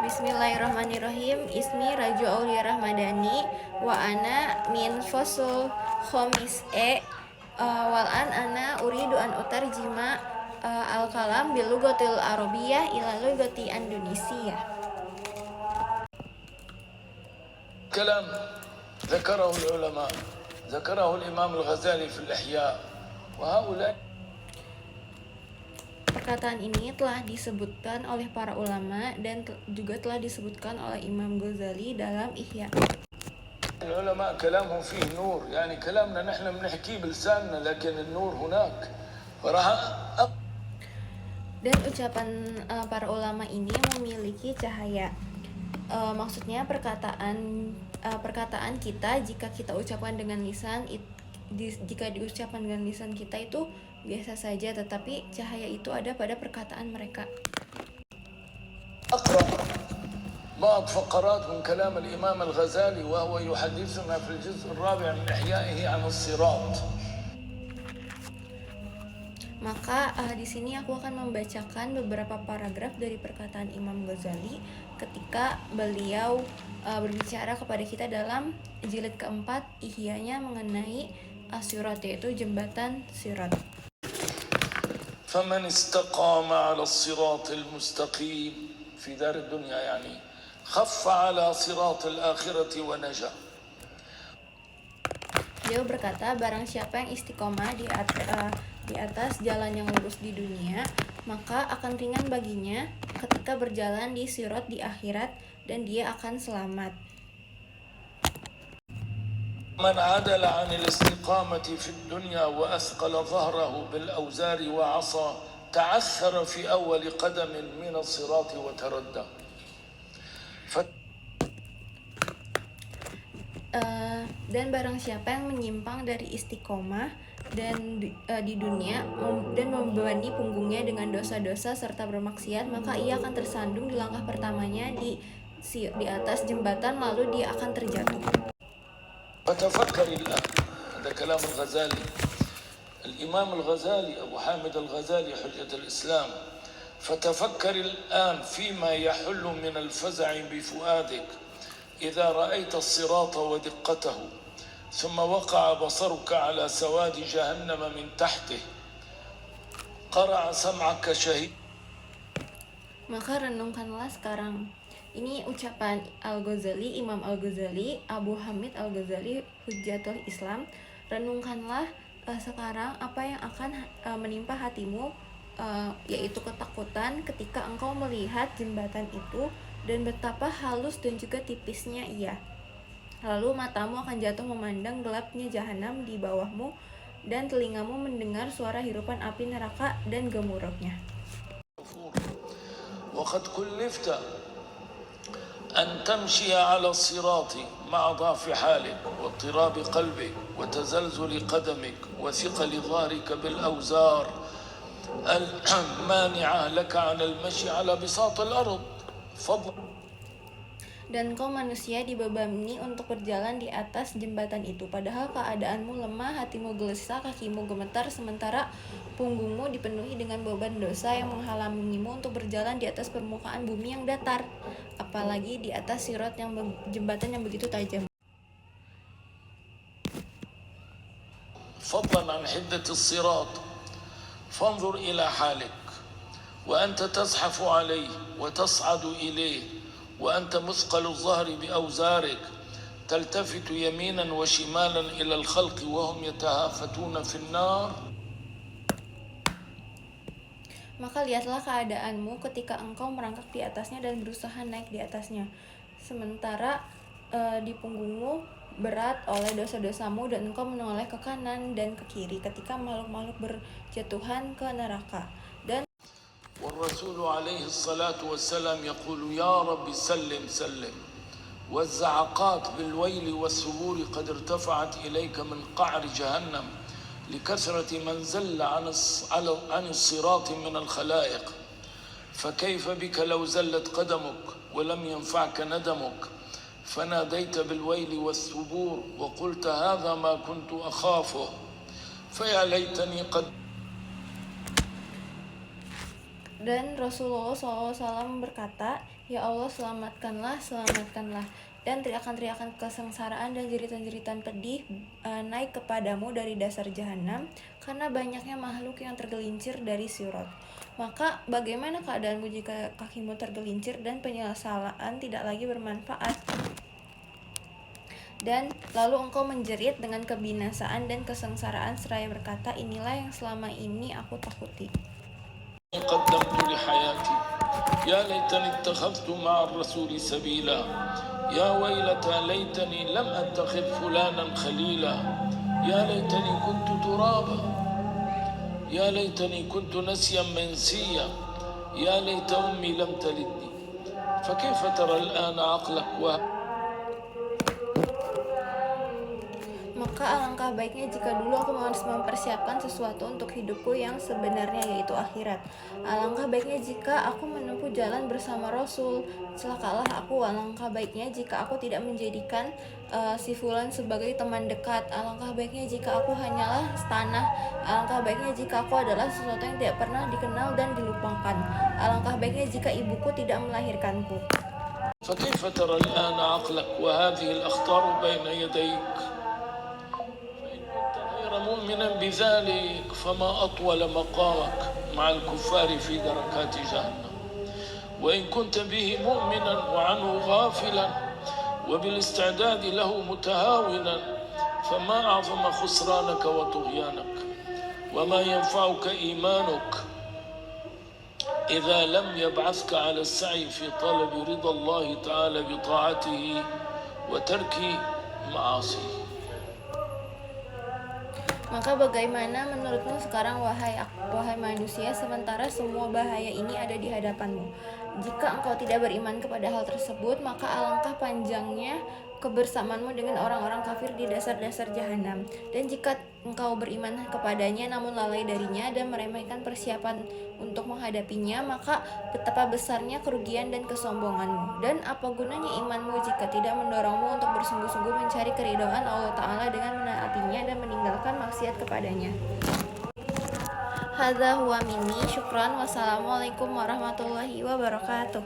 Bismillahirrahmanirrahim. Ismi Raju Aulia Rahmadani wa ana min fasl khomis walan ana uridu an utarjima al kalam bil lugatil arabiyyah ila lugati Indonesia. كلام ذكره العلماء، ذكره الإمام الغزالي في الإحياء وهؤلاء. Perkataan ini telah disebutkan oleh para ulama dan juga telah disebutkan oleh Imam Ghazali dalam Ihya. العلماء كلامهم فيه نور، يعني كلامنا نحن بنحكيه بلساننا لكن النور هناك. Dan ucapan para ulama ini memiliki cahaya. Maksudnya perkataan kita jika kita ucapkan dengan lisan, jika diucapkan dengan lisan kita itu biasa saja, tetapi cahaya itu ada pada perkataan mereka. أقرأ بعض فقرات من كلام الإمام الغزالي وهو يحدثنا في الجزء الرابع من إحيائه عن الصراط. Maka di sini aku akan membacakan beberapa paragraf dari perkataan Imam Ghazali ketika beliau berbicara kepada kita dalam jilid keempat Ihyanya mengenai as-sirat, yaitu jembatan sirat. فمن استقام على الصراط المستقيم في دار الدنيا يعني خف على صراط الآخرة ونجا. Dia berkata, barang siapa yang istiqomah di atas jalan yang lurus di dunia, maka akan ringan baginya ketika berjalan di sirat di akhirat, dan dia akan selamat. من عدل عن الاستقامة في الدنيا وأثقل ظهره بالأوزار وعصى تعثر في أول قدم من الصراط وتردى. Dan barang siapa yang menyimpang dari istiqomah dan di dunia dan membebani punggungnya dengan dosa-dosa serta bermaksiat, maka ia akan tersandung di langkah pertamanya di atas jembatan, lalu dia akan terjatuh. فتفكر الآن، هذا كلام الغزالي، الإمام الغزالي أبو حامد الغزالي حجة الإسلام. فتفكر الآن فيما يحل من الفزع بفؤادك إذا رأيت الصراط ودقته ثم وقع بصرك على سواد جهنم من تحته قرع سمعك شهيد. Maka renungkanlah sekarang. Ini ucapan Al-Ghazali, Imam Al-Ghazali, Abu Hamid Al-Ghazali, Hujjatul Islam. Renungkanlah sekarang apa yang akan menimpa hatimu, yaitu ketakutan ketika engkau melihat jembatan itu dan betapa halus dan juga tipisnya ia. Lalu matamu akan jatuh memandang gelapnya jahanam di bawahmu, dan telingamu mendengar suara hirupan api neraka dan gemuruhnya. وقد كلفت أن تمشي على الصراط مع ضعف حالك واضطراب قلبك وتزلزل قدمك وثقل ظهرك بالأوزار المانعة لك عن المشي على بساط الأرض فضلا. Dan kau manusia dibebani untuk berjalan di atas jembatan itu, padahal keadaanmu lemah, hatimu gelisah, kakimu gemetar, sementara punggungmu dipenuhi dengan beban dosa yang menghalangimu untuk berjalan di atas permukaan bumi yang datar, apalagi di atas sirat yang jembatan yang begitu tajam. فضلا عن حدة الصراط فانظر إلى حالك وأنت تزحف عليه وتصعد إليه وأنت مثقل الظهر بأوزارك تلتفت يمينا وشمالا إلى الخلق وهم يتهافتون في النار. Maka lihatlah keadaanmu ketika engkau merangkak di atasnya dan berusaha naik di atasnya, sementara di punggungmu berat oleh dosa-dosamu dan engkau menoleh ke kanan dan ke kiri ketika makhluk-makhluk berjatuhan ke neraka. Dan والرسول عليه الصلاة والسلام يقول يا رب سلم سلم والزعقات بالويل والثبور قد ارتفعت إليك من قعر جهنم لكثرة من زل عن الصراط من الخلائق فكيف بك لو زلت قدمك ولم ينفعك ندمك فناديت بالويل والثبور وقلت هذا ما كنت أخافه فيا ليتني قد. Dan Rasulullah SAW berkata, Ya Allah, selamatkanlah, selamatkanlah. Dan teriakan-teriakan kesengsaraan dan jeritan-jeritan pedih naik kepadamu dari dasar jahanam, karena banyaknya makhluk yang tergelincir dari sirat. Maka bagaimana keadaanmu jika kakimu tergelincir dan penyesalan tidak lagi bermanfaat? Dan lalu engkau menjerit dengan kebinasaan dan kesengsaraan seraya berkata, inilah yang selama ini aku takuti. قدمت لحياتي يا ليتني اتخذت مع الرسول سبيلا يا ويلتى ليتني لم أتخذ فلانا خليلا يا ليتني كنت ترابا يا ليتني كنت نسيا منسيا يا ليت أمي لم تلدني فكيف ترى الآن عقلك Maka alangkah baiknya jika dulu aku harus mempersiapkan sesuatu untuk hidupku yang sebenarnya, yaitu akhirat. Alangkah baiknya jika aku menempuh jalan bersama Rasul. Celakalah aku, alangkah baiknya jika aku tidak menjadikan si fulan sebagai teman dekat. Alangkah baiknya jika aku hanyalah tanah. Alangkah baiknya jika aku adalah sesuatu yang tidak pernah dikenal dan dilupakan. Alangkah baiknya jika ibuku tidak melahirkanku. فكيف ترى الآن عقلك وهذه الأخطار بين يديك مؤمنا بذلك فما أطول مقامك مع الكفار في دركات جهنم وإن كنت به مؤمنا وعنه غافلا وبالاستعداد له متهاونا فما أعظم خسرانك وطغيانك وما ينفعك إيمانك إذا لم يبعثك على السعي في طلب رضا الله تعالى بطاعته وترك معاصيه. Maka bagaimana menurutmu sekarang, wahai manusia, sementara semua bahaya ini ada di hadapanmu? Jika engkau tidak beriman kepada hal tersebut, maka alangkah panjangnya kebersamaanmu dengan orang-orang kafir di dasar-dasar jahanam. Dan jika engkau beriman kepadanya namun lalai darinya dan meremehkan persiapan untuk menghadapinya, maka betapa besarnya kerugian dan kesombonganmu. Dan apa gunanya imanmu jika tidak mendorongmu untuk bersungguh-sungguh mencari keridhaan Allah Ta'ala dengan menaatinya dan meninggalkan maksiat kepadanya. Hadza huwa minni, syukran, wassalamualaikum warahmatullahi wabarakatuh.